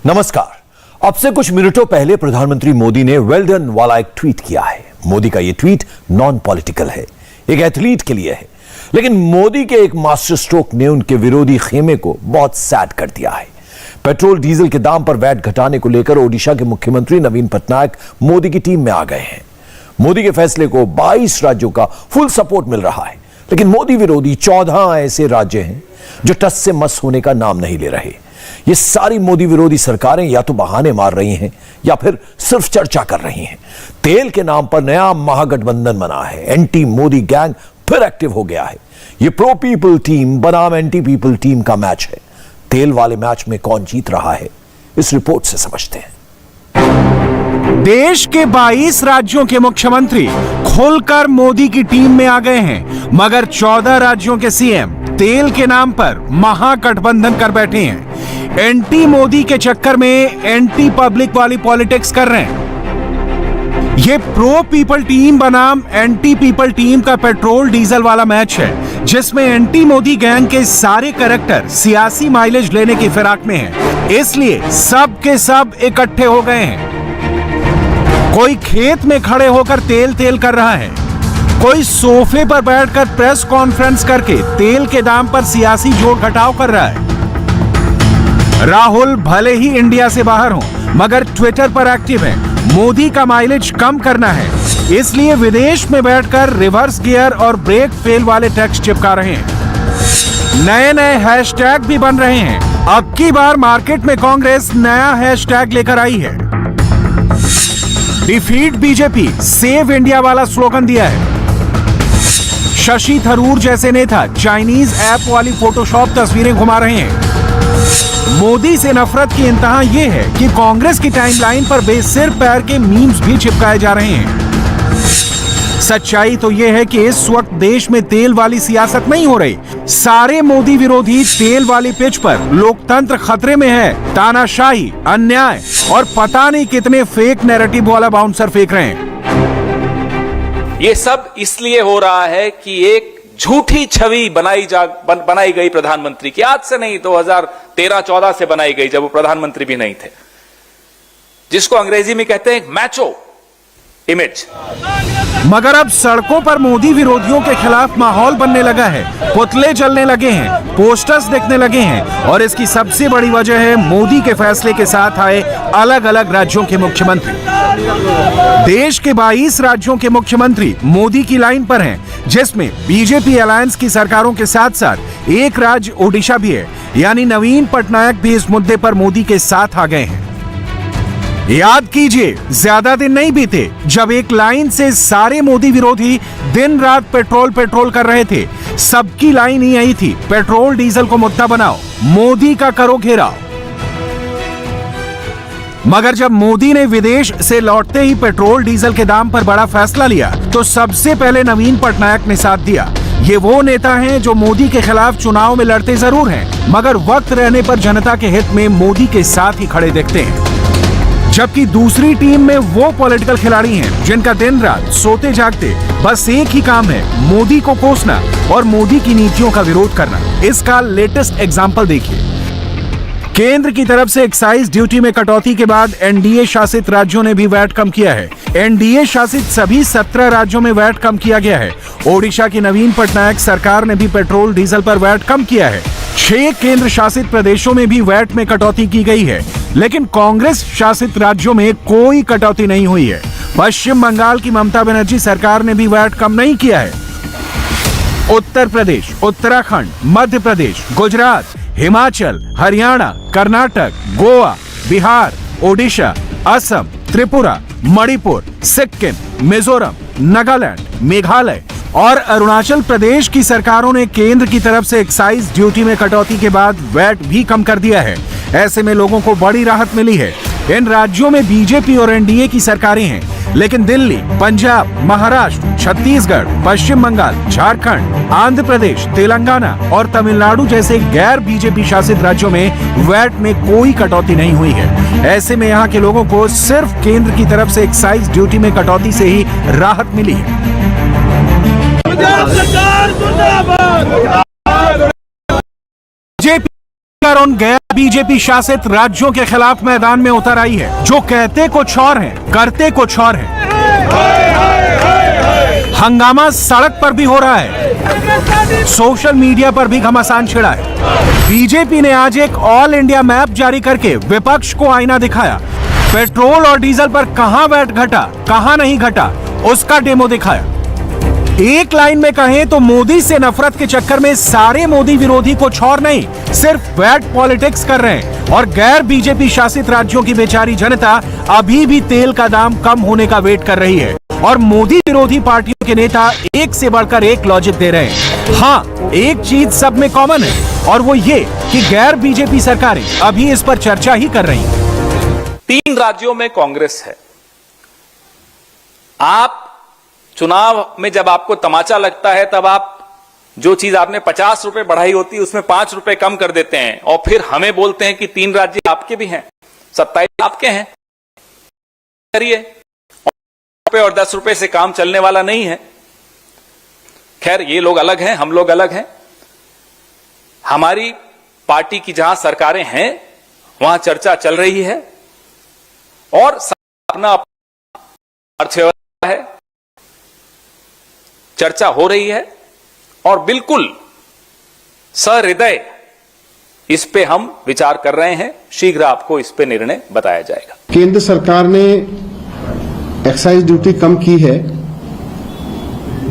नमस्कार। अब से कुछ मिनटों पहले प्रधानमंत्री मोदी ने वेल डन वाला एक ट्वीट किया है। मोदी का यह ट्वीट नॉन पॉलिटिकल है, एक एथलीट के लिए है, लेकिन मोदी के एक मास्टर स्ट्रोक ने उनके विरोधी खेमे को बहुत सैड कर दिया है। पेट्रोल डीजल के दाम पर वैट घटाने को लेकर ओडिशा के मुख्यमंत्री नवीन पटनायक मोदी की टीम में आ गए हैं। मोदी के फैसले को 22 राज्यों का फुल सपोर्ट मिल रहा है, लेकिन मोदी विरोधी 14 ऐसे राज्य हैं जो टस से मस होने का नाम नहीं ले रहे। ये सारी मोदी विरोधी सरकारें या तो बहाने मार रही हैं या फिर सिर्फ चर्चा कर रही हैं। तेल के नाम पर नया महागठबंधन बना है। एंटी मोदी गैंग फिर एक्टिव हो गया है। ये प्रो पीपल टीम बनाम एंटी पीपल टीम का मैच है। तेल वाले मैच में कौन जीत रहा है, इस रिपोर्ट से समझते हैं। देश के 22 राज्यों के मुख्यमंत्री खुलकर मोदी की टीम में आ गए हैं, मगर 14 राज्यों के सीएम तेल के नाम पर महागठबंधन कर बैठे हैं। एंटी मोदी के चक्कर में एंटी पब्लिक वाली पॉलिटिक्स कर रहे हैं। ये प्रो पीपल टीम बनाम एंटी पीपल टीम का पेट्रोल डीजल वाला मैच है, जिसमें एंटी मोदी गैंग के सारे कैरेक्टर सियासी माइलेज लेने की फिराक में हैं। इसलिए सब के सब इकट्ठे हो गए हैं। कोई खेत में खड़े होकर तेल कर रहा है, कोई सोफे पर बैठकर प्रेस कॉन्फ्रेंस करके तेल के दाम पर सियासी जोड़ घटाव कर रहा है। राहुल भले ही इंडिया से बाहर हो, मगर ट्विटर पर एक्टिव है। मोदी का माइलेज कम करना है, इसलिए विदेश में बैठकर रिवर्स गियर और ब्रेक फेल वाले टेक्स्ट चिपका रहे हैं। नए नए हैशटैग भी बन रहे हैं। अब की बार मार्केट में कांग्रेस नया हैशटैग लेकर आई है। डिफीट बीजेपी, सेव इंडिया वाला स्लोगन दिया है। शशि थरूर जैसे नेता चाइनीज ऐप वाली फोटोशॉप तस्वीरें घुमा रहे हैं। मोदी से नफरत की इंतहा यह है कि कांग्रेस की टाइमलाइन पर बेसिर पैर के मीम्स भी चिपकाए जा रहे हैं। सच्चाई तो यह है कि इस वक्त देश में तेल वाली सियासत नहीं हो रही। सारे मोदी विरोधी तेल वाली पिच पर लोकतंत्र खतरे में है। तानाशाही, अन्याय और पता नहीं कितने फेक नैरेटिव वाला बाउंसर फेंक रहे हैं। ये सब इसलिए हो रहा है कि एक झूठी छवि बनाई गई प्रधानमंत्री की। आज से नहीं, 2013-14 से बनाई गई, जब वो प्रधानमंत्री भी नहीं थे, जिसको अंग्रेजी में कहते हैं मैचो इमेज। मगर अब सड़कों पर मोदी विरोधियों के खिलाफ माहौल बनने लगा है। पुतले जलने लगे हैं, पोस्टर्स दिखने लगे हैं, और इसकी सबसे बड़ी वजह है मोदी के फैसले के साथ आए अलग अलग राज्यों के मुख्यमंत्री। देश के 22 राज्यों के मुख्यमंत्री मोदी की लाइन पर हैं, जिसमें बीजेपी अलायंस की सरकारों के साथ साथ एक राज्य ओडिशा भी है। यानी नवीन पटनायक भी इस मुद्दे पर मोदी के साथ आ गए हैं। याद कीजिए, ज्यादा दिन नहीं बीते जब एक लाइन से सारे मोदी विरोधी दिन रात पेट्रोल कर रहे थे। सबकी लाइन ही यही थी, पेट्रोल डीजल को मुद्दा बनाओ, मोदी का करो घेराव। मगर जब मोदी ने विदेश से लौटते ही पेट्रोल डीजल के दाम पर बड़ा फैसला लिया, तो सबसे पहले नवीन पटनायक ने साथ दिया। ये वो नेता हैं जो मोदी के खिलाफ चुनाव में लड़ते जरूर हैं, मगर वक्त रहने पर जनता के हित में मोदी के साथ ही खड़े दिखते हैं। जबकि दूसरी टीम में वो पॉलिटिकल खिलाड़ी हैं जिनका दिन रात सोते जागते बस एक ही काम है, मोदी को कोसना और मोदी की नीतियों का विरोध करना। इसका लेटेस्ट एग्जांपल देखिए। केंद्र की तरफ से एक्साइज ड्यूटी में कटौती के बाद एनडीए शासित राज्यों ने भी वैट कम किया है। एनडीए शासित सभी 17 राज्यों में वैट कम किया गया है। ओडिशा की नवीन पटनायक सरकार ने भी पेट्रोल डीजल पर वैट कम किया है। 6 केंद्र शासित प्रदेशों में भी वैट में कटौती की गई है, लेकिन कांग्रेस शासित राज्यों में कोई कटौती नहीं हुई है। पश्चिम बंगाल की ममता बनर्जी सरकार ने भी वैट कम नहीं किया है। उत्तर प्रदेश, उत्तराखंड, मध्य प्रदेश, गुजरात, हिमाचल, हरियाणा, कर्नाटक, गोवा, बिहार, ओडिशा, असम, त्रिपुरा, मणिपुर, सिक्किम, मिजोरम, नागालैंड, मेघालय और अरुणाचल प्रदेश की सरकारों ने केंद्र की तरफ से एक्साइज ड्यूटी में कटौती के बाद वैट भी कम कर दिया है। ऐसे में लोगों को बड़ी राहत मिली है। इन राज्यों में बीजेपी और एनडीए की सरकारें हैं, लेकिन दिल्ली, पंजाब, महाराष्ट्र, छत्तीसगढ़, पश्चिम बंगाल, झारखंड, आंध्र प्रदेश, तेलंगाना और तमिलनाडु जैसे गैर बीजेपी शासित राज्यों में वैट में कोई कटौती नहीं हुई है। ऐसे में यहाँ के लोगों को सिर्फ केंद्र की तरफ से एक्साइज ड्यूटी में कटौती से ही राहत मिली है। सरकार उन गैर बीजेपी शासित राज्यों के खिलाफ मैदान में उतर आई है जो कहते कुछ और हैं, करते कुछ और हैं। हंगामा सड़क पर भी हो रहा है, सोशल मीडिया पर भी घमासान छिड़ा है। बीजेपी ने आज एक ऑल इंडिया मैप जारी करके विपक्ष को आईना दिखाया। पेट्रोल और डीजल पर कहां वैट घटा, कहां नहीं घटा, उसका डेमो दिखाया। एक लाइन में कहें तो मोदी से नफरत के चक्कर में सारे मोदी विरोधी कुछ और नहीं, सिर्फ वैट पॉलिटिक्स कर रहे हैं और गैर बीजेपी शासित राज्यों की बेचारी जनता अभी भी तेल का दाम कम होने का वेट कर रही है और मोदी विरोधी पार्टियों के नेता एक से बढ़कर एक लॉजिक दे रहे हैं। हाँ, एक चीज सब में कॉमन है और वो ये कि गैर बीजेपी सरकारें अभी इस पर चर्चा ही कर रही हैं। 3 राज्यों में कांग्रेस है। आप चुनाव में जब आपको तमाचा लगता है तब आप जो चीज आपने 50 रुपए बढ़ाई होती है उसमें 5 रुपए कम कर देते हैं और फिर हमें बोलते हैं कि 3 राज्य आपके भी हैं, 27 आपके हैं, करिए। रुपए और 10 रुपए से काम चलने वाला नहीं है। खैर, ये लोग अलग हैं, हम लोग अलग हैं। हमारी पार्टी की जहां सरकारें हैं वहां चर्चा चल रही है और अपना अर्थव्यवस्था है, चर्चा हो रही है और बिल्कुल सहृदय इस पे हम विचार कर रहे हैं। शीघ्र आपको इस पे निर्णय बताया जाएगा। केंद्र सरकार ने एक्साइज ड्यूटी कम की है,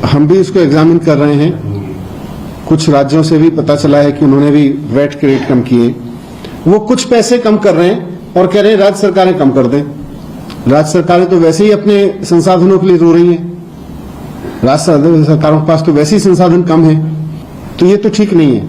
हम भी इसको एग्जामिन कर रहे हैं। कुछ राज्यों से भी पता चला है कि उन्होंने भी वैट के रेट कम किए। वो कुछ पैसे कम कर रहे हैं और कह रहे हैं राज्य सरकारें कम कर दें। राज्य सरकारें तो वैसे ही अपने संसाधनों के लिए रो रही हैं। राज्य सरकारों के पास तो वैसे ही संसाधन कम है, तो ये तो ठीक नहीं है।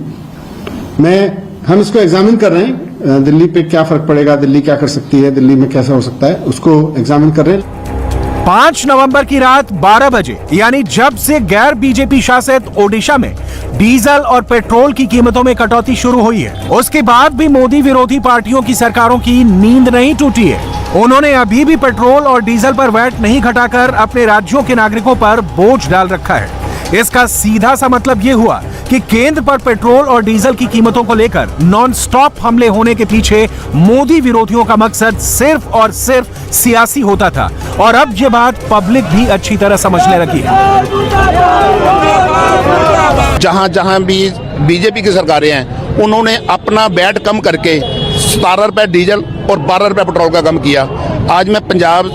हम इसको एग्जामिन कर रहे हैं। दिल्ली पे क्या फर्क पड़ेगा, दिल्ली क्या कर सकती है, दिल्ली में कैसा हो सकता है, उसको एग्जामिन कर रहे हैं। 5 नवंबर की रात 12 बजे यानी जब से गैर बीजेपी शासित ओडिशा में डीजल और पेट्रोल की कीमतों में कटौती शुरू हुई है, उसके बाद भी मोदी विरोधी पार्टियों की सरकारों की नींद नहीं टूटी है। उन्होंने अभी भी पेट्रोल और डीजल पर वैट नहीं घटाकर अपने राज्यों के नागरिकों पर बोझ डाल रखा है। इसका सीधा सा मतलब यह हुआ कि केंद्र पर पेट्रोल और डीजल की कीमतों को लेकर नॉन स्टॉप हमले होने के पीछे मोदी विरोधियों का मकसद सिर्फ और सिर्फ सियासी होता था और अब ये बात पब्लिक भी अच्छी तरह समझने लगी है। जहां जहां भी बीजेपी की सरकारें हैं उन्होंने अपना वैट कम करके 17 रुपए डीजल और 12 रुपए पेट्रोल का कम किया। आज मैं पंजाब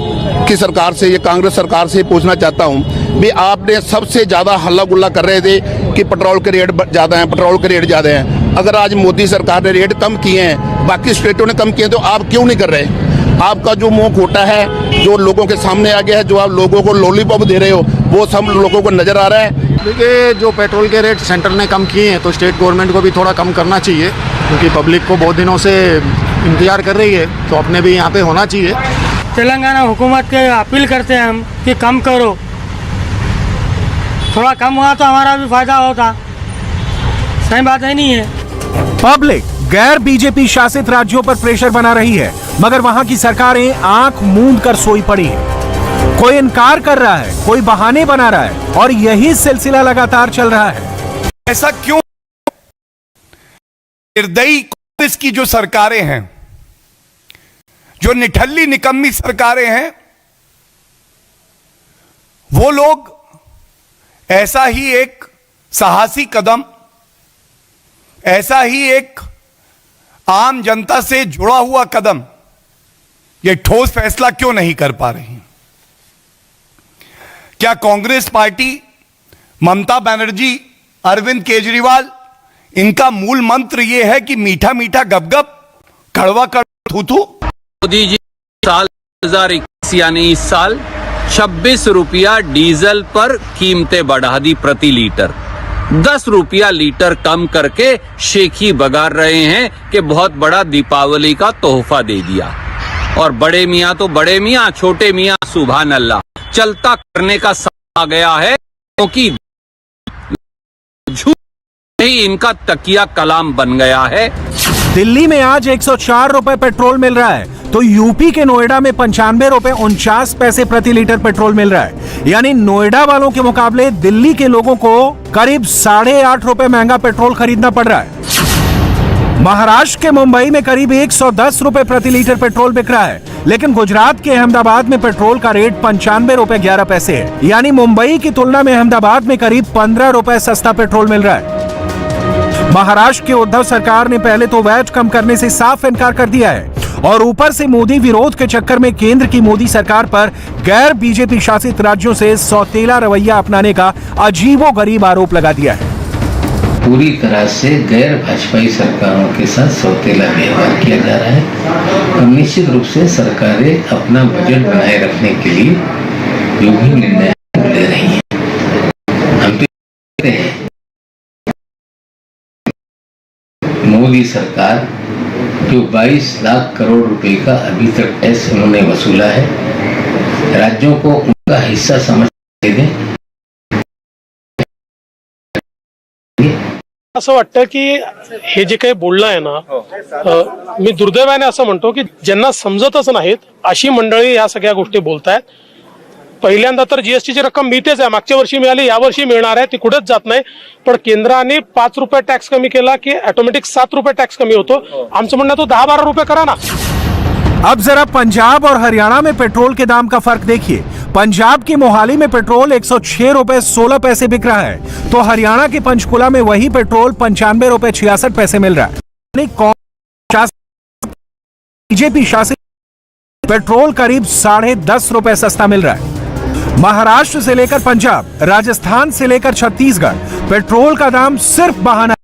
की सरकार से, ये कांग्रेस सरकार से पूछना चाहता हूं भी आपने सबसे ज्यादा हल्ला गुल्ला कर रहे थे कि पेट्रोल के रेट ज्यादा हैं, पेट्रोल के रेट ज्यादा हैं। अगर आज मोदी सरकार ने रेट कम किए हैं, बाकी स्टेटों ने कम किए, तो आप क्यों नहीं कर रहे? आपका जो मुंह खोटा है, जो लोगों के सामने आ गया है, जो आप लोगों को लॉलीपॉप दे रहे हो, वो सब लोगों को नजर आ रहा है। देखिए, जो पेट्रोल के रेट सेंटर ने कम किए हैं तो स्टेट गवर्नमेंट को भी थोड़ा कम करना चाहिए, क्योंकि पब्लिक को बहुत दिनों से इंतजार कर रही है, तो अपने भी यहाँ पे होना चाहिए। तेलंगाना हुकूमत के अपील करते हैं हम कि कम करो, थोड़ा कम हुआ तो हमारा भी फायदा होता। सही बात है नहीं है। पब्लिक गैर बीजेपी शासित राज्यों पर प्रेशर बना रही है, मगर वहां की सरकारें आंख मूंद कर सोई पड़ी है। कोई इनकार कर रहा है, कोई बहाने बना रहा है और यही सिलसिला लगातार चल रहा है। ऐसा क्यों? निर्दयी कांग्रेस की जो सरकारें हैं, जो निठल्ली निकम्मी सरकारें हैं, वो लोग ऐसा ही एक साहसी कदम, ऐसा ही एक आम जनता से जुड़ा हुआ कदम, ये ठोस फैसला क्यों नहीं कर पा रही? क्या कांग्रेस पार्टी, ममता बनर्जी, अरविंद केजरीवाल, इनका मूल मंत्र यह है कि मीठा मीठा गपगप, कड़वा कड़वा थू थू? मोदी जी साल 2021 यानी इस साल 26 रुपया डीजल पर कीमतें बढ़ा दी प्रति लीटर, 10 रुपया लीटर कम करके शेखी बगार रहे हैं कि बहुत बड़ा दीपावली का तोहफा दे दिया। और बड़े मियाँ तो बड़े मियाँ, छोटे मियाँ सुभान अल्लाह, चलता करने का समय आ गया है, क्योंकि झूठ ही इनका तकिया कलाम बन गया है। दिल्ली में आज 104 रुपए पेट्रोल मिल रहा है तो यूपी के नोएडा में 95 रुपए 49 पैसे प्रति लीटर पेट्रोल मिल रहा है। यानी नोएडा वालों के मुकाबले दिल्ली के लोगों को करीब 8.5 रुपए महंगा पेट्रोल खरीदना पड़ रहा है। महाराष्ट्र के मुंबई में करीब 110 रुपए प्रति लीटर पेट्रोल बिक रहा है, लेकिन गुजरात के अहमदाबाद में पेट्रोल का रेट 95 रुपए 11 पैसे है। यानी मुंबई की तुलना में अहमदाबाद में करीब 15 रुपए सस्ता पेट्रोल मिल रहा है। महाराष्ट्र की उद्धव सरकार ने पहले तो वैट कम करने से साफ इनकार कर दिया है और ऊपर से मोदी विरोध के चक्कर में केंद्र की मोदी सरकार पर गैर बीजेपी शासित राज्यों से सौतेला रवैया अपनाने का अजीबोगरीब आरोप लगा दिया है। पूरी तरह से गैर भाजपाई सरकारों के साथ सौतेला व्यवहार किया जा रहा है और निश्चित रूप से सरकारें अपना बजट बनाए रखने के लिए जो भी निर्णय ले रही हैं, हम तो कहते हैं मोदी सरकार जो 22 लाख करोड़ रुपए का अभी तक टैक्स उन्होंने वसूला है, राज्यों को उनका हिस्सा समझ दे दें। असं वाटतं की हे जे काही बोलणं आहे ना, मी दुर्दैवाने असं म्हणतो की ज्यांना समजतच नाहीत अशी मंडळी या सगळ्या गोष्टी बोलतायत। पहिल्यांदा तर जीएसटीची रक्कम मिळतेच आहे, मागच्या वर्षी मिळाली, या वर्षी मिळणार आहे, ती कुठेच जात नाही। पण केंद्राने 5 रुपये टॅक्स कमी केला की ऑटोमॅटिक 7 रुपये टॅक्स कमी होतो। आमचं म्हणणं तो 10-12 रुपये करा ना। अब जरा पंजाब और हरियाणा में पेट्रोल के दाम का फर्क देखिए। पंजाब की मोहाली में पेट्रोल 106 रुपए 16 पैसे बिक रहा है, तो हरियाणा के पंचकुला में वही पेट्रोल 95 रुपए 66 पैसे मिल रहा है। बीजेपी शासित पेट्रोल करीब 10.5 रुपए सस्ता मिल रहा है। महाराष्ट्र से लेकर पंजाब, राजस्थान से लेकर छत्तीसगढ़ पेट्रोल का दाम सिर्फ बहाना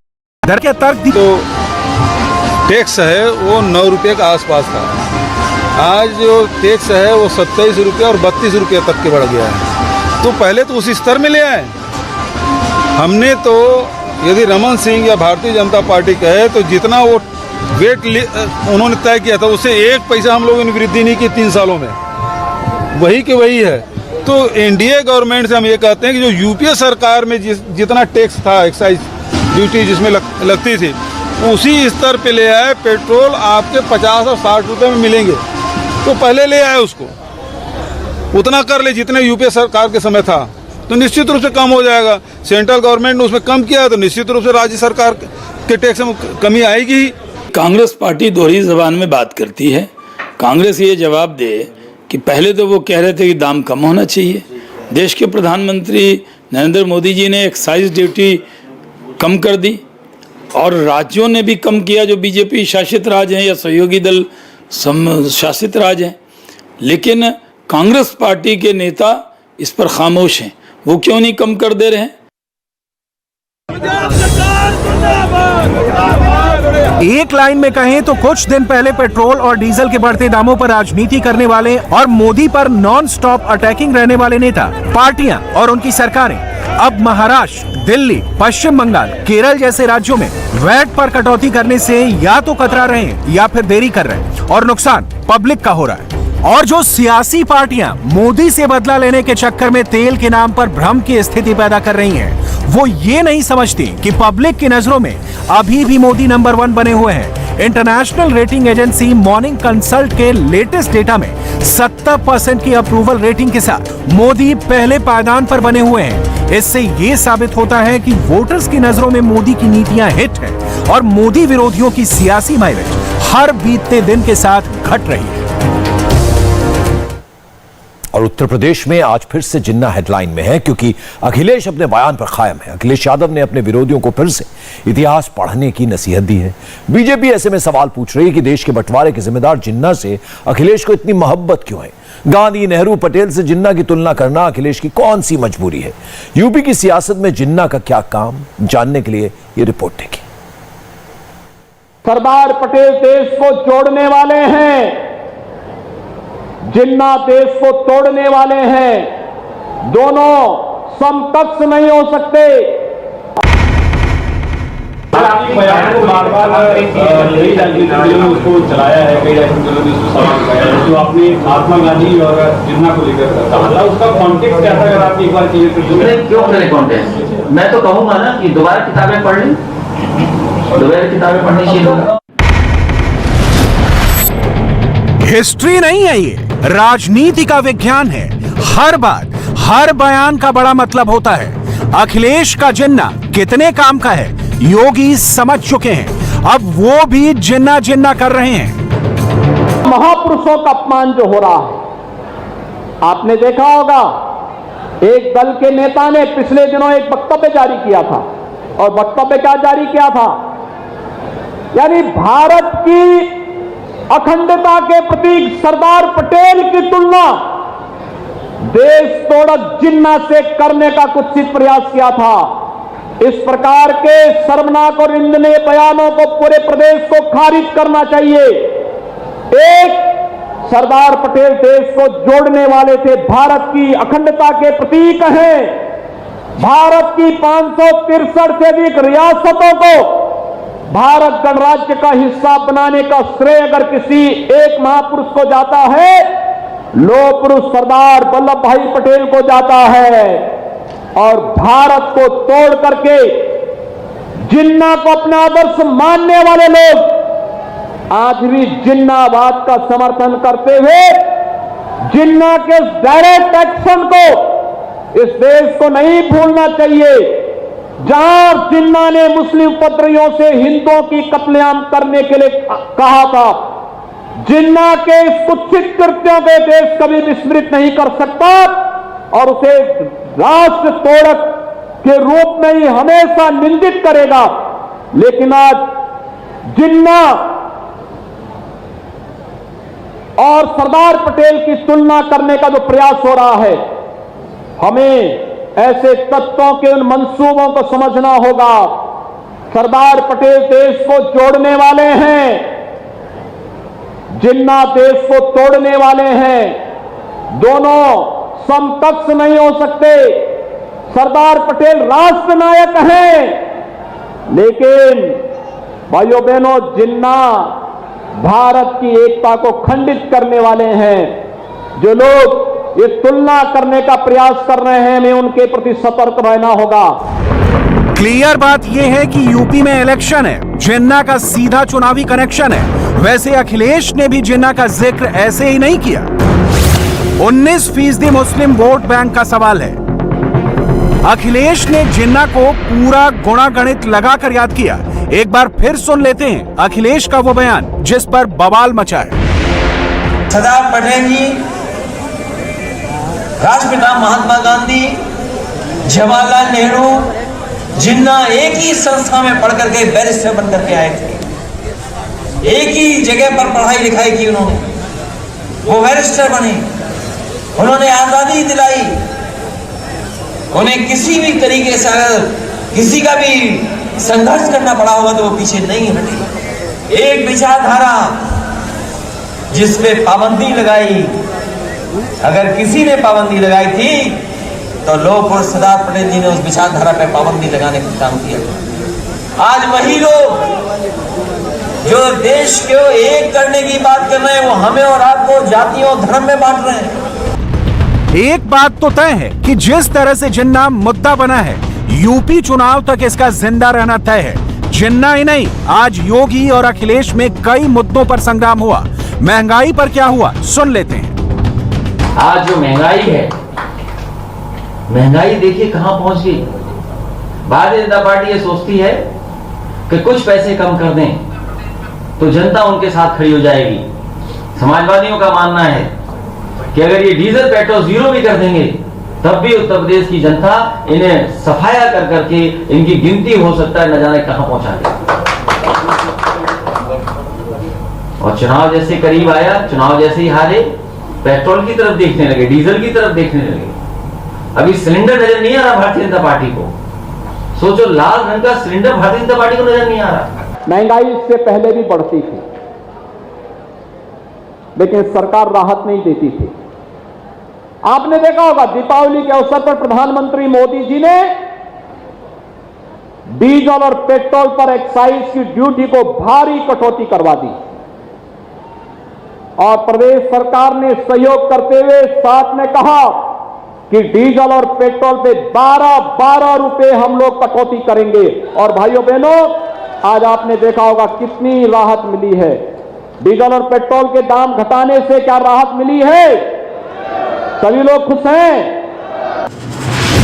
दर के तर्क तो टैक्स है वो 9 रुपये के आसपास था। आज जो टैक्स है वो 27 रुपये और 32 रुपये तक के बढ़ गया है। तो पहले तो उस स्तर में ले आए। हमने तो यदि रमन सिंह या भारतीय जनता पार्टी कहे तो जितना वो वेट उन्होंने तय किया था उससे 1 पैसा हम लोगों ने वृद्धि नहीं की 3 सालों में, वही के वही है। तो एनडीए गवर्नमेंट से हम ये कहते हैं कि जो यूपीए सरकार में जितना टैक्स था, एक्साइज ड्यूटी जिसमें लगती थी, उसी स्तर पे ले आए। पेट्रोल आपके 50 और 60 रुपये में मिलेंगे, तो पहले ले आए उसको, उतना कर ले जितने यूपीए सरकार के समय था, तो निश्चित रूप से कम हो जाएगा। सेंट्रल गवर्नमेंट ने उसमें कम किया तो निश्चित रूप से राज्य सरकार के टैक्स में कमी आएगी। कांग्रेस पार्टी दोहरी जबान में बात करती है। कांग्रेस ये जवाब दे कि पहले तो वो कह रहे थे कि दाम कम होना चाहिए। देश के प्रधानमंत्री नरेंद्र मोदी जी ने एक्साइज ड्यूटी कम कर दी और राज्यों ने भी कम किया जो बीजेपी शासित राज्य हैं या सहयोगी दल शासित राज्य हैं, लेकिन कांग्रेस पार्टी के नेता इस पर खामोश हैं। वो क्यों नहीं कम कर दे रहे हैं? एक लाइन में कहें तो कुछ दिन पहले पेट्रोल और डीजल के बढ़ते दामों पर राजनीति करने वाले और मोदी पर नॉन स्टॉप अटैकिंग रहने वाले नेता, पार्टियां और उनकी सरकारें अब महाराष्ट्र, दिल्ली, पश्चिम बंगाल, केरल जैसे राज्यों में वैट पर कटौती करने से या तो कतरा रहे हैं या फिर देरी कर रहे हैं और नुकसान पब्लिक का हो रहा है। और जो सियासी पार्टियां मोदी से बदला लेने के चक्कर में तेल के नाम पर भ्रम की स्थिति पैदा कर रही हैं, वो ये नहीं समझती कि पब्लिक की नजरों में अभी भी मोदी नंबर 1 बने हुए हैं। International rating agency morning consult के लेटेस्ट डेटा में 70% की अप्रूवल रेटिंग के साथ मोदी पहले पायदान पर बने हुए हैं। इससे ये साबित होता है कि वोटर्स की नजरों में मोदी की नीतियां हिट हैं और मोदी विरोधियों की सियासी माइलेज हर बीतते दिन के साथ घट रही है। और उत्तर प्रदेश में आज फिर से जिन्ना हेडलाइन में है, क्योंकि अखिलेश अपने बयान पर कायम है। अखिलेश यादव ने अपने विरोधियों को फिर से इतिहास पढ़ने की नसीहत दी है। बीजेपी ऐसे में सवाल पूछ रही है कि देश के बंटवारे के जिम्मेदार जिन्ना से अखिलेश को इतनी मोहब्बत क्यों है। गांधी, नेहरू, पटेल से जिन्ना की तुलना करना अखिलेश की कौन सी मजबूरी है। यूपी की सियासत में जिन्ना का क्या काम, जानने के लिए ये रिपोर्ट देखिए। सरदार पटेल देश को जोड़ने वाले हैं, जिन्ना देश को तोड़ने वाले हैं। दोनों समकक्ष नहीं हो सकते। आपके बयान को बार-बार कई राजनीतिक में उसको चलाया है, कई राजनीतिक में उसको सवाल किया है। जो आपने महात्मा गांधी और जिन्ना को लेकर कहा था, उसका कॉन्टेक्स्ट क्या था? अगर आप एक बार क्यों करें कॉन्टेक्स्ट? मैं तो कहूंगा ना कि दोबारा किताबें पढ़ लें, दोबारा किताबें पढ़नी चाहिए। हिस्ट्री नहीं है ये, राजनीति का विज्ञान है। हर बात, हर बयान का बड़ा मतलब होता है। अखिलेश का जिन्ना कितने काम का है योगी समझ चुके हैं। अब वो भी जिन्ना जिन्ना कर रहे हैं। महापुरुषों का अपमान जो हो रहा है, आपने देखा होगा एक दल के नेता ने पिछले दिनों एक वक्तव्य जारी किया था, और वक्तव्य क्या जारी किया था, यानी भारत की अखंडता के प्रतीक सरदार पटेल की तुलना देश तोड़क जिन्ना से करने का कुत्सित प्रयास किया था। इस प्रकार के शर्मनाक और निंदनीय बयानों को पूरे प्रदेश को खारिज करना चाहिए। एक सरदार पटेल देश को जोड़ने वाले थे, भारत की अखंडता के प्रतीक हैं। भारत की 563 से अधिक रियासतों को भारत गणराज्य का हिस्सा बनाने का श्रेय अगर किसी एक महापुरुष को जाता है, लौह पुरुष सरदार वल्लभ भाई पटेल को जाता है। और भारत को तोड़ करके जिन्ना को अपना आदर्श मानने वाले लोग आज भी जिन्नावाद का समर्थन करते हुए जिन्ना के डायरेक्ट एक्शन को इस देश को नहीं भूलना चाहिए। जहां जिन्ना ने मुस्लिम उपद्रवियों से हिंदुओं की कत्लेआम करने के लिए कहा था, जिन्ना के इस कुत्सित कृत्यों के देश कभी विस्मृत नहीं कर सकता और उसे राष्ट्र तोड़क के रूप में ही हमेशा निंदित करेगा। लेकिन आज जिन्ना और सरदार पटेल की तुलना करने का जो प्रयास हो रहा है, हमें ऐसे तत्वों के उन मंसूबों को समझना होगा। सरदार पटेल देश को जोड़ने वाले हैं, जिन्ना देश को तोड़ने वाले हैं। दोनों समकक्ष नहीं हो सकते। सरदार पटेल राष्ट्र नायक हैं, लेकिन भाइयों बहनों, जिन्ना भारत की एकता को खंडित करने वाले हैं। जो लोग ये तुलना करने का प्रयास कर रहे हैं, हमें उनके प्रति सतर्क रहना होगा। क्लियर बात यह है कि यूपी में इलेक्शन है, जिन्ना का सीधा चुनावी कनेक्शन है। वैसे अखिलेश ने भी जिन्ना का जिक्र ऐसे ही नहीं किया। 19% मुस्लिम वोट बैंक का सवाल है। अखिलेश ने जिन्ना को पूरा गुणा गणित लगाकर याद किया। एक बार फिर सुन लेते हैं अखिलेश का वो बयान जिस पर बवाल मचा है। सरदार पटेल जी, राष्ट्रपिता महात्मा गांधी, जवाहरलाल नेहरू, जिन्ना एक ही संस्था में पढ़ करके बैरिस्टर बन करके आए थे। एक ही जगह पर पढ़ाई लिखाई की उन्होंने, वो बैरिस्टर बने, उन्होंने आजादी दिलाई। उन्हें किसी भी तरीके से अगर किसी का भी संघर्ष करना पड़ा होगा तो वो पीछे नहीं हटे। एक विचारधारा जिस पे पाबंदी लगाई, अगर किसी ने पाबंदी लगाई थी तो लौह पुरुष सरदार पटेल जी ने उस विचारधारा पे पाबंदी लगाने का काम किया। आज वही लोग जो देश को एक करने की बात कर रहे हैं, वो हमें और आपको जातियों धर्म में बांट रहे हैं। एक बात तो तय है कि जिस तरह से जिन्ना मुद्दा बना है, यूपी चुनाव तक इसका जिंदा रहना तय है। जिन्ना ही नहीं, आज योगी और अखिलेश में कई मुद्दों पर संग्राम हुआ। महंगाई पर क्या हुआ, सुन लेते हैं। आज जो महंगाई है, महंगाई देखिए कहां पहुंच गई। भारतीय जनता पार्टी ये सोचती है कि कुछ पैसे कम कर दें तो जनता उनके साथ खड़ी हो जाएगी। समाजवादियों का मानना है कि अगर ये डीजल पेट्रोल जीरो भी कर देंगे तब भी उत्तर प्रदेश की जनता इन्हें सफाया कर करके इनकी गिनती हो सकता है न जाने कहां पहुंचा दे। और चुनाव जैसे करीब आया, चुनाव जैसे ही हारे, पेट्रोल की तरफ देखने लगे, डीजल की तरफ देखने लगे। अभी सिलेंडर नजर नहीं आ रहा भारतीय जनता पार्टी को। सोचो, लाल रंग का सिलेंडर भारतीय जनता पार्टी को नजर नहीं आ रहा। महंगाई इससे पहले भी बढ़ती थी, लेकिन सरकार राहत नहीं देती थी। आपने देखा होगा दीपावली के अवसर पर प्रधानमंत्री मोदी जी ने डीजल और पेट्रोल पर एक्साइज की ड्यूटी को भारी कटौती करवा दी और प्रदेश सरकार ने सहयोग करते हुए साथ में कहा कि डीजल और पेट्रोल पे 12 रुपए हम लोग कटौती करेंगे। और भाइयों बहनों, आज आपने देखा होगा कितनी राहत मिली है। डीजल और पेट्रोल के दाम घटाने से क्या राहत मिली है? सभी लोग खुश हैं।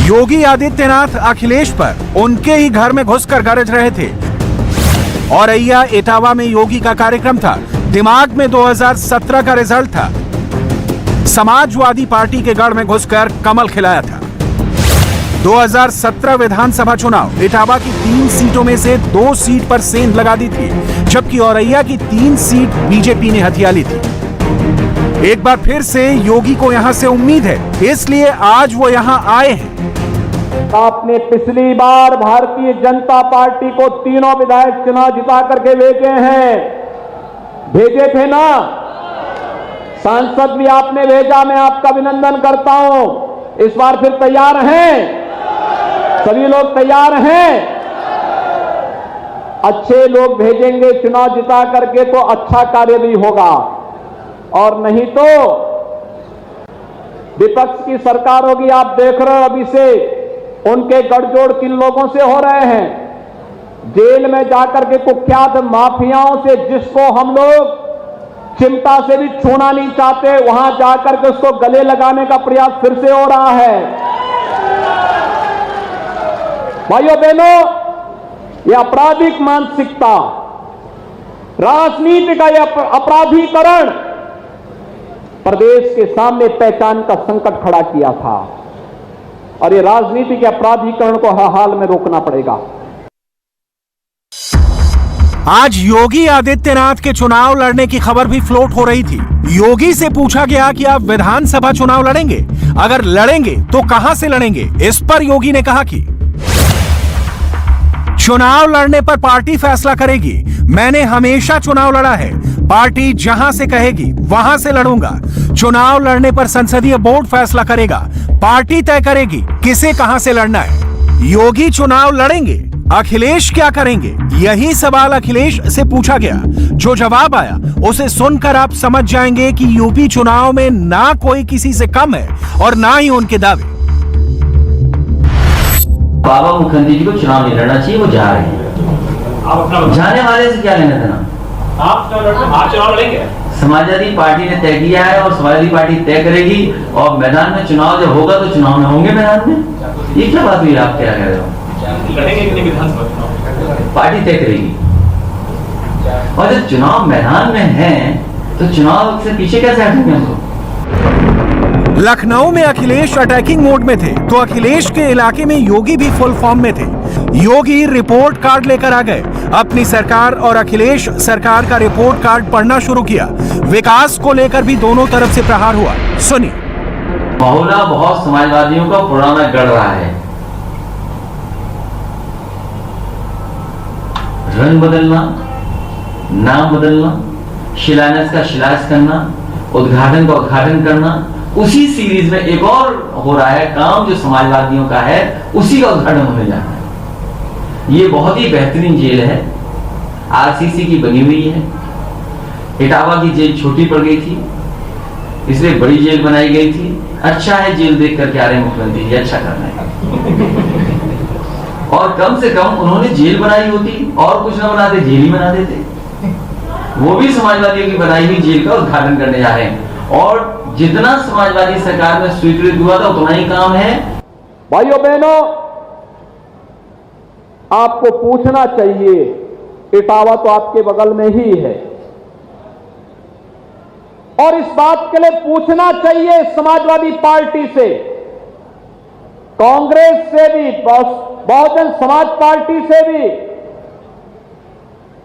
योगी आदित्यनाथ अखिलेश पर उनके ही घर में घुसकर गरज रहे थे। औरैया इटावा में योगी का कार्यक्रम था। दिमाग में 2017 का रिजल्ट था। समाजवादी पार्टी के गढ़ में घुसकर कमल खिलाया था। 2017 विधानसभा चुनाव, इटावा की 3 सीटों में से 2 सीट पर सेंध लगा दी थी, जबकि औरैया की 3 सीट बीजेपी ने हथिया ली थी। एक बार फिर से योगी को यहां से उम्मीद है, इसलिए आज वो यहां आए हैं। आपने पिछली बार भारतीय जनता पार्टी को 3 विधायक चुनाव जिता करके भेजे थे ना, सांसद भी आपने भेजा, मैं आपका अभिनंदन करता हूं। इस बार फिर तैयार हैं? सभी लोग तैयार हैं? अच्छे लोग भेजेंगे चुनाव जिता करके तो अच्छा कार्य भी होगा, और नहीं तो विपक्ष की सरकार होगी। आप देख रहे हो अभी से उनके गठजोड़ किन लोगों से हो रहे हैं। जेल में जाकर के कुख्यात माफियाओं से, जिसको हम लोग चिमटा से भी छूना नहीं चाहते, वहां जाकर के उसको गले लगाने का प्रयास फिर से हो रहा है। भाइयों बहनों, यह आपराधिक मानसिकता, राजनीति का यह अपराधीकरण प्रदेश के सामने पहचान का संकट खड़ा किया था, और ये राजनीति के अपराधीकरण को हर हाल में रोकना पड़ेगा। आज योगी आदित्यनाथ के चुनाव लड़ने की खबर भी फ्लोट हो रही थी। योगी से पूछा गया कि आप विधानसभा चुनाव लड़ेंगे, अगर लड़ेंगे तो कहां से लड़ेंगे। इस पर योगी ने कहा कि चुनाव लड़ने पर पार्टी फैसला करेगी। मैंने हमेशा चुनाव लड़ा है, पार्टी जहां से कहेगी वहां से लड़ूंगा। चुनाव लड़ने पर संसदीय बोर्ड फैसला करेगा, पार्टी तय करेगी किसे कहां से लड़ना है। योगी चुनाव लड़ेंगे, अखिलेश क्या करेंगे, यही सवाल अखिलेश से पूछा गया। जो जवाब आया उसे सुनकर आप समझ जाएंगे कि यूपी चुनाव में ना कोई किसी से कम है और ना ही उनके दावे। बाबा मुखर्जी जी को चुनाव नहीं लड़ना चाहिए, वो जा रहे हैं। जाने वाले से क्या लेना देना? आप चुनाव लड़ेंगे? समाजवादी पार्टी ने तय किया है और समाजवादी पार्टी तय करेगी, और मैदान में चुनाव जब होगा तो चुनाव में होंगे मैदान में। ये क्या बात हुई? आप क्या कह रहे हो? लड़ेंगे कि नहीं विधानसभा चुनाव? पार्टी तय करेगी, और जब चुनाव मैदान में है तो चुनाव से पीछे कैसे हटेंगे हमको? लखनऊ में अखिलेश अटैकिंग मोड में थे तो अखिलेश के इलाके में योगी भी फुल फॉर्म में थे। योगी रिपोर्ट कार्ड लेकर आ गए, अपनी सरकार और अखिलेश सरकार का रिपोर्ट कार्ड पढ़ना शुरू किया। विकास को लेकर भी दोनों तरफ से प्रहार हुआ। सुनिए। महुला बहुत समाजवादियों का पुराना गढ़ रहा है। रंग बदलना, नाम बदलना, शिलान्यास का शिलान्यास करना, उद्घाटन का उद्घाटन करना, उसी सीरीज में एक और हो रहा है काम जो समाजवादियों का है, उसी का उद्घाटन होने जा रहा है। ये बहुत ही बेहतरीन जेल है, आरसीसी की बनी हुई है। इटावा की जेल छोटी पड़ गई थी, इसलिए बड़ी जेल बनाई गई थी। अच्छा है जेल देख करके आ रहे मुख्यमंत्री जी, अच्छा करना है। और कम से कम उन्होंने जेल बनाई होती और कुछ ना बनाते, जेल ही बना देते। वो भी समाजवादियों की बनाई हुई जेल का उद्घाटन करने जा रहे हैं, और जितना समाजवादी सरकार में स्वीकृत हुआ था उतना ही काम है। भाइयों बहनों, आपको पूछना चाहिए, इटावा तो आपके बगल में ही है, और इस बात के लिए पूछना चाहिए समाजवादी पार्टी से, कांग्रेस से भी, बहुजन समाज पार्टी से भी,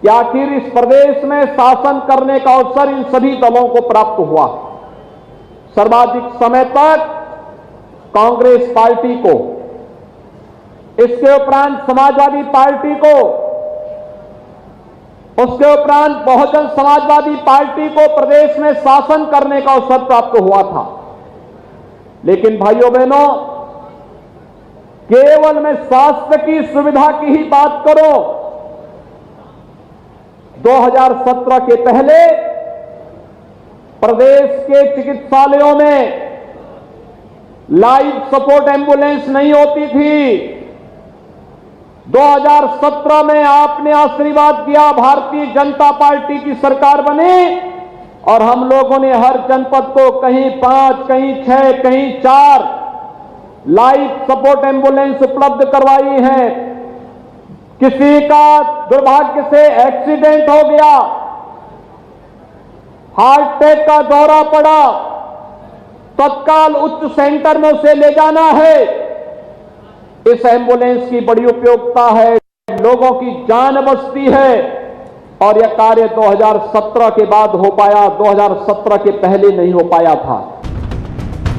कि आखिर इस प्रदेश में शासन करने का अवसर इन सभी दलों को प्राप्त हुआ। सर्वाधिक समय तक कांग्रेस पार्टी को, इसके उपरांत समाजवादी पार्टी को, उसके उपरांत बहुजन समाजवादी पार्टी को प्रदेश में शासन करने का अवसर प्राप्त हुआ था। लेकिन भाइयों बहनों, केवल मैं स्वास्थ्य की सुविधा की ही बात करूं, 2017 के पहले प्रदेश के चिकित्सालयों में लाइफ सपोर्ट एम्बुलेंस नहीं होती थी। 2017 में आपने आशीर्वाद किया, भारतीय जनता पार्टी की सरकार बनी, और हम लोगों ने हर जनपद को कहीं 5, कहीं 6, कहीं 4 लाइफ सपोर्ट एम्बुलेंस उपलब्ध करवाई है। किसी का दुर्भाग्य से एक्सीडेंट हो गया, हार्ट अटैक का दौरा पड़ा, तत्काल उच्च सेंटर में उसे ले जाना है। इस एम्बुलेंस की बड़ी उपयोगिता है, लोगों की जान बचती है और यह कार्य 2017 के बाद हो पाया, 2017 के पहले नहीं हो पाया था।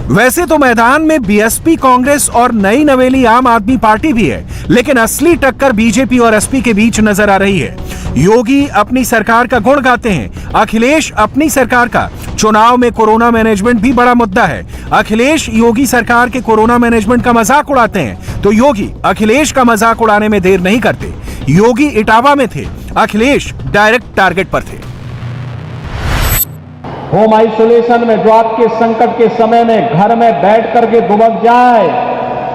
वैसे तो मैदान में बीएसपी, कांग्रेस और नई नवेली आम आदमी पार्टी भी है, लेकिन असली टक्कर बीजेपी और एसपी के बीच नजर आ रही है। योगी अपनी सरकार का गुण गाते हैं, अखिलेश अपनी सरकार का। चुनाव में कोरोना मैनेजमेंट भी बड़ा मुद्दा है। अखिलेश योगी सरकार के कोरोना मैनेजमेंट का मजाक उड़ाते हैं, तो योगी अखिलेश का मजाक उड़ाने में देर नहीं करते। योगी इटावा में थे, अखिलेश डायरेक्ट टारगेट पर थे। होम आइसोलेशन में जो आपके संकट के समय में घर में बैठ करके दुबक जाए,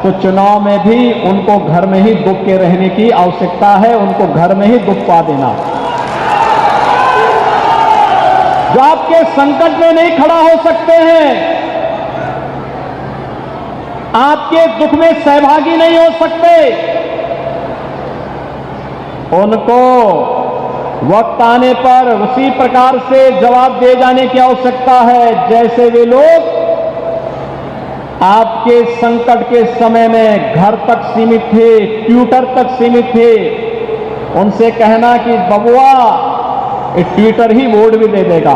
तो चुनाव में भी उनको घर में ही दुब के रहने की आवश्यकता है, उनको घर में ही दुबका देना। जो आपके संकट में नहीं खड़ा हो सकते हैं, आपके दुख में सहभागी नहीं हो सकते, उनको वक्त आने पर उसी प्रकार से जवाब दे जाने की आवश्यकता है जैसे वे लोग आपके संकट के समय में घर तक सीमित थे, ट्विटर तक सीमित थे। उनसे कहना कि बबुआ ट्विटर ही वोट भी दे देगा।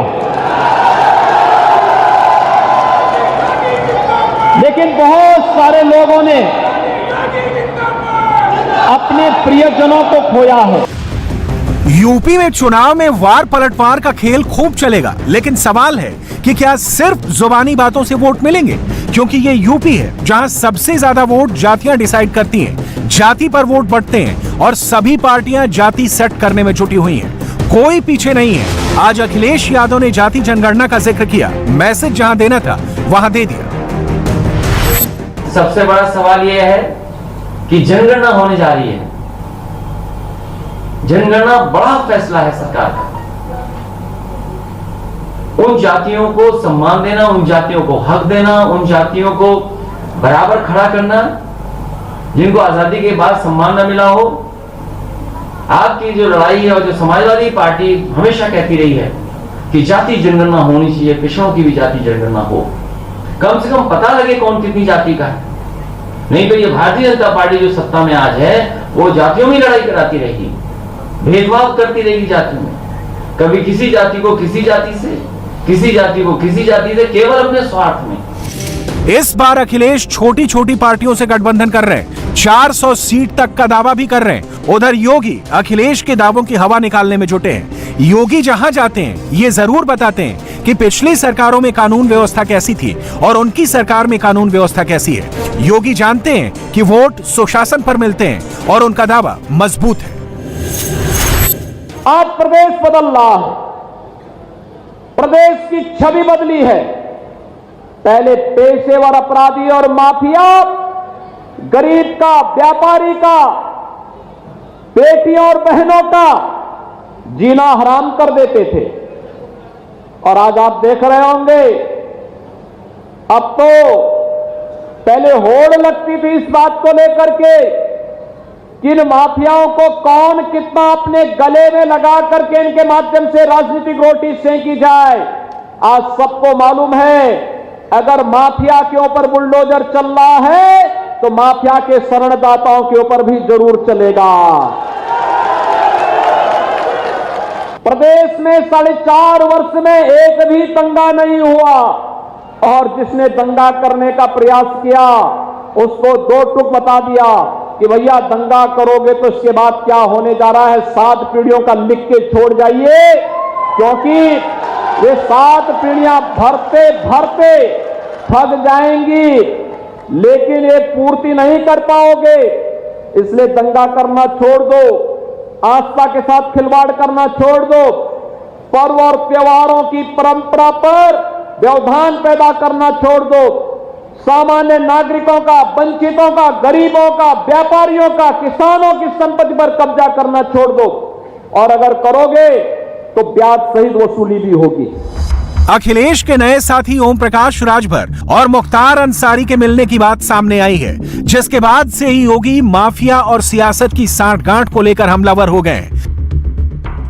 लेकिन बहुत सारे लोगों ने अपने प्रियजनों को खोया है। यूपी में चुनाव में वार पलटवार का खेल खूब चलेगा, लेकिन सवाल है कि क्या सिर्फ जुबानी बातों से वोट मिलेंगे? क्योंकि ये यूपी है जहां सबसे ज्यादा वोट जातियां डिसाइड करती हैं, जाति पर वोट बढ़ते हैं और सभी पार्टियां जाति सेट करने में जुटी हुई हैं। कोई पीछे नहीं है। आज अखिलेश यादव ने जाति जनगणना का जिक्र किया, मैसेज जहां देना था वहां दे दिया। सबसे बड़ा सवाल यह है कि जनगणना होने जा रही है। जनगणना बड़ा फैसला है सरकार का। उन जातियों को सम्मान देना, उन जातियों को हक देना, उन जातियों को बराबर खड़ा करना जिनको आजादी के बाद सम्मान न मिला हो। आपकी जो लड़ाई है और जो समाजवादी पार्टी हमेशा कहती रही है कि जाति जनगणना होनी चाहिए, पिछड़ों की भी जाति जनगणना हो, कम से कम पता लगे कौन कितनी जाति का है। नहीं तो ये भारतीय जनता पार्टी जो सत्ता में आज है वो जातियों में लड़ाई कराती रहेगी, भेदभाव करती रहेगी जातियों में। कभी किसी जाति को किसी जाति से, किसी जाति को किसी जाति से, केवल अपने स्वार्थ में। इस बार अखिलेश छोटी छोटी पार्टियों से गठबंधन कर रहे हैं, 400 सीट तक का दावा भी कर रहे हैं। उधर योगी अखिलेश के दावों की हवा निकालने में जुटे हैं। योगी जहां जाते हैं ये जरूर बताते हैं कि पिछली सरकारों में कानून व्यवस्था कैसी थी और उनकी सरकार में कानून व्यवस्था कैसी है। योगी जानते हैं कि वोट सुशासन पर मिलते हैं और उनका दावा मजबूत है। आज प्रदेश बदल रहा है, प्रदेश की छवि बदली है। पहले पेशेवर अपराधी और माफिया गरीब का, व्यापारी का, बेटियों और बहनों का जीना हराम कर देते थे। और आज आप देख रहे होंगे, अब तो पहले होड़ लगती थी इस बात को लेकर के किन माफियाओं को कौन कितना अपने गले में लगा करके इनके माध्यम से राजनीतिक रोटी सेंकी जाए। आज सबको मालूम है अगर माफिया के ऊपर बुलडोजर चल रहा है तो माफिया के शरणदाताओं के ऊपर भी जरूर चलेगा। प्रदेश में 4.5 वर्ष में एक भी दंगा नहीं हुआ और जिसने दंगा करने का प्रयास किया उसको 2 टुक बता दिया कि भैया दंगा करोगे तो इसके बाद क्या होने जा रहा है 7 पीढ़ियों का लिख के छोड़ जाइए, क्योंकि ये 7 पीढ़ियां भरते भरते थक जाएंगी लेकिन ये पूर्ति नहीं कर पाओगे। इसलिए दंगा करना छोड़ दो, आस्था के साथ खिलवाड़ करना छोड़ दो, पर्व और त्योहारों की परंपरा पर व्यवधान पैदा करना छोड़ दो, सामान्य नागरिकों का, वंचितों का, गरीबों का, व्यापारियों का, किसानों की संपत्ति पर कब्जा करना छोड़ दो और अगर करोगे तो ब्याज सहित वसूली भी होगी। अखिलेश के नए साथी ओम प्रकाश राजभर और मुख्तार अंसारी के मिलने की बात सामने आई है, जिसके बाद से ही योगी माफिया और सियासत की सांठगांठ को लेकर हमलावर हो गए।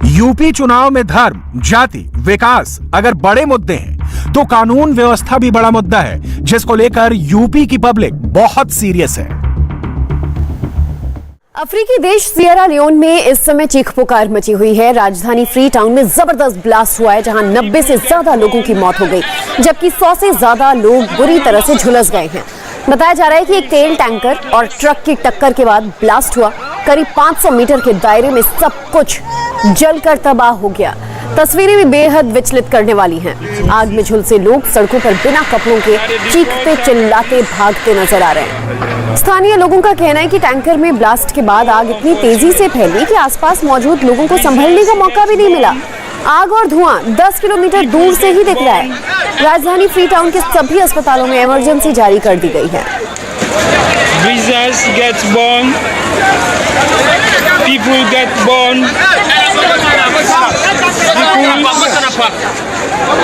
यूपी चुनाव में धर्म, जाति, विकास अगर बड़े मुद्दे हैं तो कानून व्यवस्था भी बड़ा मुद्दा है, जिसको लेकर यूपी की पब्लिक बहुत सीरियस है। अफ्रीकी देश सियरा लियोन में इस समय चीख पुकार मची हुई है। राजधानी फ्री टाउन में जबरदस्त ब्लास्ट हुआ है, जहां 90 से ज्यादा लोगों की मौत हो गई, जबकि 100 से ज्यादा लोग बुरी तरह से झुलस गए हैं। बताया जा रहा है कि एक तेल टैंकर और ट्रक की टक्कर के बाद ब्लास्ट हुआ। करीब 500 मीटर के दायरे में सब कुछ जलकर तबाह हो गया। तस्वीरें भी बेहद विचलित करने वाली हैं। आग में झुलसे लोग सड़कों पर बिना कपड़ों के चीखते चिल्लाते भागते नजर आ रहे हैं। स्थानीय लोगों का कहना है कि टैंकर में ब्लास्ट के बाद आग इतनी तेजी से फैली कि आसपास मौजूद लोगों को संभलने का मौका भी नहीं मिला। आग और धुआं 10 किलोमीटर दूर से ही दिख रहा है। राजधानी फ्री टाउन के सभी अस्पतालों में इमरजेंसी जारी कर दी गई है। Business gets burned, people get burned,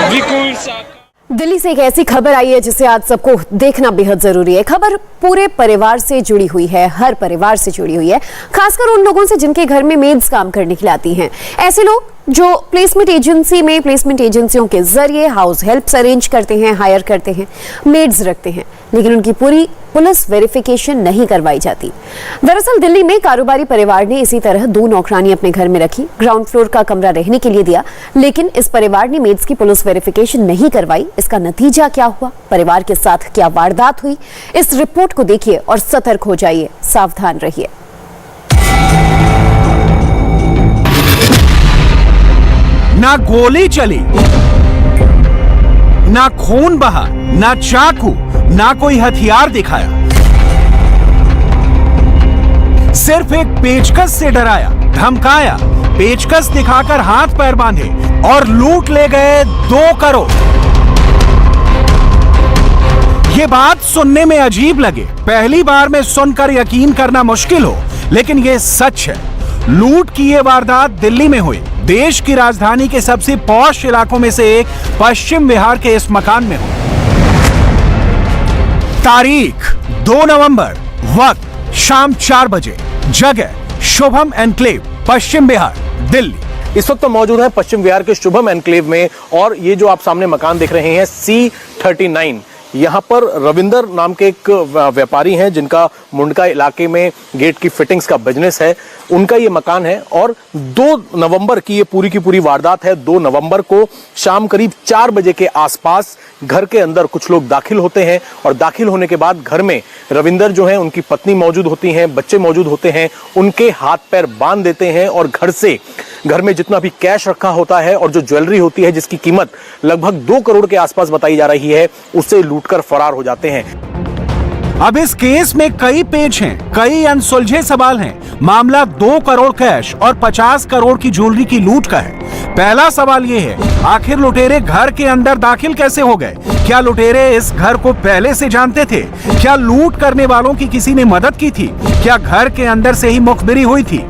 vehicles Delhi से एक ऐसी खबर आई है जिसे आज सबको देखना बेहद जरूरी है। खबर पूरे परिवार से जुड़ी हुई है, हर परिवार से जुड़ी हुई है, खासकर उन लोगों से जिनके घर में मेड्स काम करने के लिए आती हैं। ऐसे लोग जो प्लेसमेंट एजेंसियों के जरिए हाउस हेल्प्स अरेंज करते हैं, हायर करते हैं, मेड्स रखते हैं, लेकिन उनकी पूरी पुलिस वेरिफिकेशन नहीं करवाई जाती। दरअसल दिल्ली में कारोबारी परिवार ने इसी तरह 2 नौकरानी अपने घर में रखी, ग्राउंड फ्लोर का कमरा रहने के लिए दिया, लेकिन इस परिवार ने मेड्स की पुलिस वेरिफिकेशन नहीं करवाई। इसका नतीजा क्या हुआ, परिवार के साथ क्या वारदात हुई, इस रिपोर्ट को देखिए और सतर्क हो जाइए, सावधान रहिए। ना गोली चली, ना खून बहा, ना चाकू, ना कोई हथियार दिखाया, सिर्फ एक पेचकस से डराया, धमकाया, पेचकस दिखाकर हाथ पैर बांधे और लूट ले गए 2 करोड़। ये बात सुनने में अजीब लगे, पहली बार में सुनकर यकीन करना मुश्किल हो, लेकिन ये सच है। लूट की ये वारदात दिल्ली में हुई, देश की राजधानी के सबसे पॉश इलाकों में से एक पश्चिम बिहार के इस मकान में हुई। तारीख 2 नवंबर, वक्त शाम 4 बजे, जगह शुभम एनक्लेव, पश्चिम बिहार, दिल्ली। इस वक्त तो मौजूद है पश्चिम बिहार के शुभम एनक्लेव में, और ये जो आप सामने मकान देख रहे हैं C39, यहाँ पर रविंदर नाम के एक व्यापारी हैं जिनका मुंडका इलाके में गेट की फिटिंग्स का बिजनेस है, उनका ये मकान है। और 2 नवंबर की ये पूरी की पूरी वारदात है। 2 नवंबर को शाम करीब 4 बजे के आसपास घर के अंदर कुछ लोग दाखिल होते हैं, और दाखिल होने के बाद घर में रविंदर जो है, उनकी पत्नी मौजूद होती हैं, बच्चे मौजूद होते हैं, उनके हाथ पैर बांध देते हैं और घर में जितना भी कैश रखा होता है और जो ज्वेलरी होती है जिसकी कीमत लगभग 2 करोड़ के आसपास बताई जा रही है, उससे लूटकर फरार हो जाते हैं। अब इस केस में कई पेच हैं, कई अनसुलझे सवाल हैं। मामला 2 करोड़ कैश और 50 करोड़ की ज्वेलरी की लूट का है। पहला सवाल ये है, आखिर लुटेरे घर के अंदर दाखिल कैसे हो गए? क्या लुटेरे इस घर को पहले से जानते थे? क्या लूट करने वालों की किसी ने मदद की थी? क्या घर के अंदर से ही मुखबिरी हुई थी?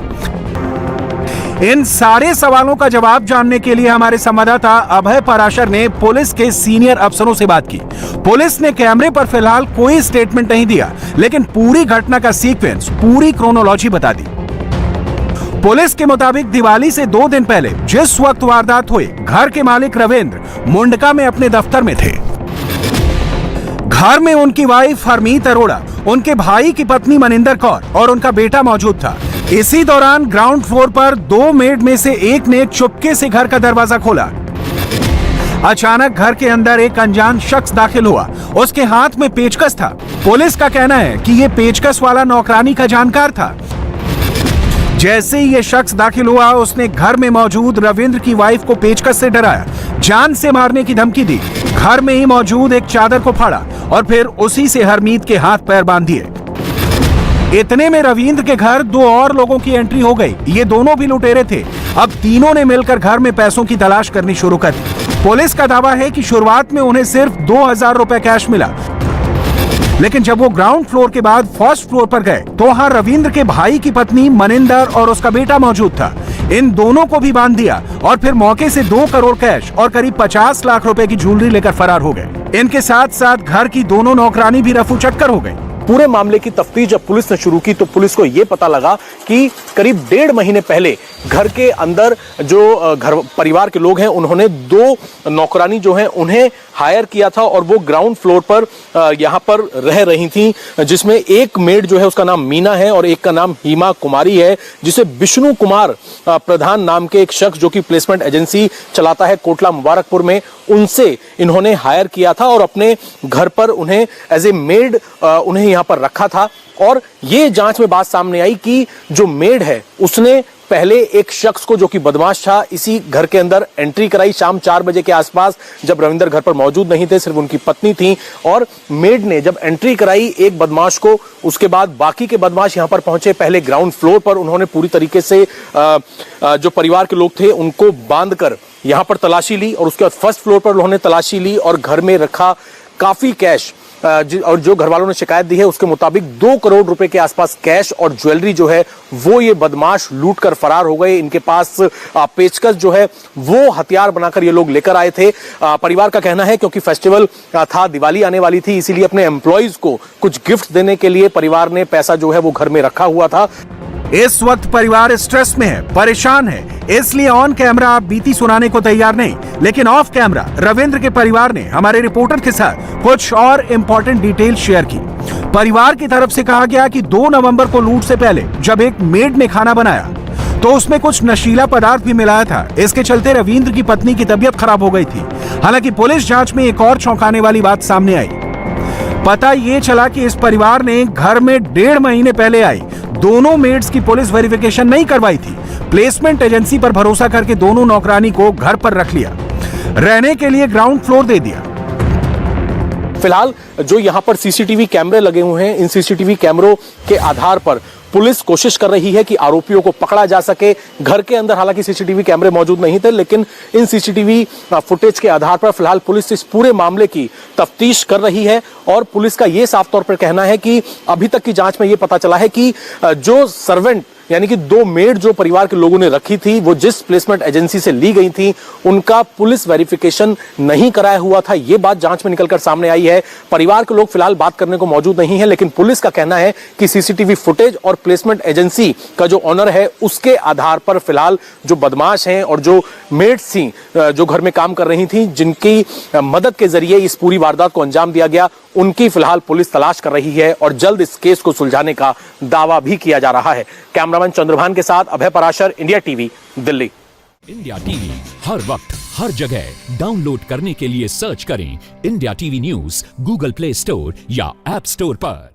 इन सारे सवालों का जवाब जानने के लिए हमारे संवाददाता अभय पराशर ने पुलिस के सीनियर अफसरों से बात की। पुलिस ने कैमरे पर फिलहाल कोई स्टेटमेंट नहीं दिया, लेकिन पूरी घटना का सीक्वेंस, पूरी क्रोनोलॉजी बता दी। पुलिस के मुताबिक दिवाली से 2 दिन पहले जिस वक्त वारदात हुई, घर के मालिक रविंद्र मुंडका में अपने दफ्तर में थे। घर में उनकी वाइफ हरमीत अरोड़ा, उनके भाई की पत्नी मनिंदर कौर और उनका बेटा मौजूद था। इसी दौरान ग्राउंड फ्लोर पर 2 मेड में से एक ने चुपके से घर का दरवाजा खोला। अचानक घर के अंदर एक अनजान शख्स दाखिल हुआ, उसके हाथ में पेचकस था। पुलिस का कहना है कि ये पेचकस वाला नौकरानी का जानकार था। जैसे ही ये शख्स दाखिल हुआ, उसने घर में मौजूद रविंद्र की वाइफ को पेचकस से डराया, जान से मारने की धमकी दी, घर में ही मौजूद एक चादर को फाड़ा और फिर उसी से हरमीत के हाथ पैर बांध दिए। इतने में रविंद्र के घर 2 और लोगों की एंट्री हो गई। ये दोनों भी लुटेरे थे। अब तीनों ने मिलकर घर में पैसों की तलाश करनी शुरू कर दी। पुलिस का दावा है कि शुरुआत में उन्हें सिर्फ 2000 रुपए कैश मिला, लेकिन जब वो ग्राउंड फ्लोर के बाद फर्स्ट फ्लोर पर गए तो वहां रविंद्र के भाई की पत्नी मनिंदर और उसका बेटा मौजूद था। इन दोनों को भी बांध दिया और फिर मौके से 2 करोड़ कैश और करीब 50 लाख रुपए की ज्वेलरी लेकर फरार हो गए। इनके साथ साथ घर की दोनों नौकरानी भी रफू चक्कर हो गई। पूरे मामले की तफ्तीश जब पुलिस ने शुरू की तो पुलिस को यह पता लगा कि करीब 1.5 महीने पहले घर के अंदर जो घर परिवार के लोग हैं उन्होंने 2 नौकरानी जो हैं उन्हें हायर किया था और वो ग्राउंड फ्लोर पर यहां पर रह रही थी, जिसमें एक मेड जो है उसका नाम मीना है और एक का नाम हीमा कुमारी है, जिसे विष्णु कुमार प्रधान नाम के एक शख्स जो कि प्लेसमेंट एजेंसी चलाता है कोटला मुबारकपुर में, उनसे इन्होंने हायर किया था और अपने घर पर उन्हें एज ए मेड उन्हें यहां पर रखा था। और ये जांच में बात सामने आई कि जो मेड है उसने पहले एक शख्स को जो कि बदमाश था इसी घर के अंदर एंट्री कराई शाम 4 बजे के आसपास, जब रविंदर घर पर मौजूद नहीं थे, सिर्फ उनकी पत्नी थी। और मेड ने जब एंट्री कराई एक बदमाश को, उसके बाद बाकी के बदमाश यहां पर पहुंचे। पहले ग्राउंड फ्लोर पर उन्होंने पूरी तरीके से जो परिवार के लोग थे उनको बांधकर यहां पर तलाशी ली और उसके बाद फर्स्ट फ्लोर पर उन्होंने तलाशी ली और घर में रखा काफी कैश, और जो घर वालों ने शिकायत दी है उसके मुताबिक 2 करोड़ रुपए के आसपास कैश और ज्वेलरी जो है वो ये बदमाश लूट कर फरार हो गए। इनके पास पेचकस जो है वो हथियार बनाकर ये लोग लेकर आए थे। परिवार का कहना है क्योंकि फेस्टिवल था, दिवाली आने वाली थी, इसीलिए अपने एम्प्लॉइज को कुछ गिफ्ट देने के लिए परिवार ने पैसा जो है वो घर में रखा हुआ था। इस वक्त परिवार स्ट्रेस में है, परेशान है, इसलिए ऑन कैमरा आप बीती सुनाने को तैयार नहीं, लेकिन ऑफ कैमरा रविंद्र के परिवार ने हमारे रिपोर्टर के साथ कुछ और इंपॉर्टेंट डिटेल शेयर की। परिवार की तरफ से कहा गया कि 2 नवंबर को लूट से पहले जब एक मेड ने खाना बनाया तो उसमें कुछ नशीला पदार्थ भी मिलाया था। इसके चलते रविंद्र की पत्नी की तबीयत खराब हो गई थी। हालांकि पुलिस जांच में एक और चौंकाने वाली बात सामने आई। पता ये चला कि इस परिवार ने घर में 1.5 महीने पहले आई दोनों मेड्स की पुलिस वेरिफिकेशन नहीं करवाई थी। प्लेसमेंट एजेंसी पर भरोसा करके दोनों नौकरानी को घर पर रख लिया, रहने के लिए ग्राउंड फ्लोर दे दिया। फिलहाल जो यहां पर सीसीटीवी कैमरे लगे हुए हैं, इन सीसीटीवी कैमरों के आधार पर पुलिस कोशिश कर रही है कि आरोपियों को पकड़ा जा सके। घर के अंदर हालांकि सीसीटीवी कैमरे मौजूद नहीं थे, लेकिन इन सीसीटीवी फुटेज के आधार पर फिलहाल पुलिस इस पूरे मामले की तफ्तीश कर रही है। और पुलिस का यह साफ तौर पर कहना है कि अभी तक की जांच में यह पता चला है कि जो सर्वेंट यानी कि 2 मेड जो परिवार के लोगों ने रखी थी वो जिस प्लेसमेंट एजेंसी से ली गई थी उनका पुलिस वेरिफिकेशन नहीं कराया हुआ था। यह बात जांच में निकलकर सामने आई है। परिवार के लोग फिलहाल बात करने को मौजूद नहीं है, लेकिन पुलिस का कहना है कि सीसीटीवी फुटेज और प्लेसमेंट एजेंसी का जो ऑनर है उसके आधार पर फिलहाल जो बदमाश हैं और जो मेड्स थी जो घर में काम कर रही थी, जिनकी मदद के जरिए इस पूरी वारदात को अंजाम दिया गया, उनकी फिलहाल पुलिस तलाश कर रही है और जल्द इस केस को सुलझाने का दावा भी किया जा रहा है। कैमरामैन चंद्रभान के साथ Abhay Parashar, India TV, Delhi. India TV हर वक्त हर जगह डाउनलोड करने के लिए सर्च करें India TV news Google Play Store या ऐप स्टोर पर।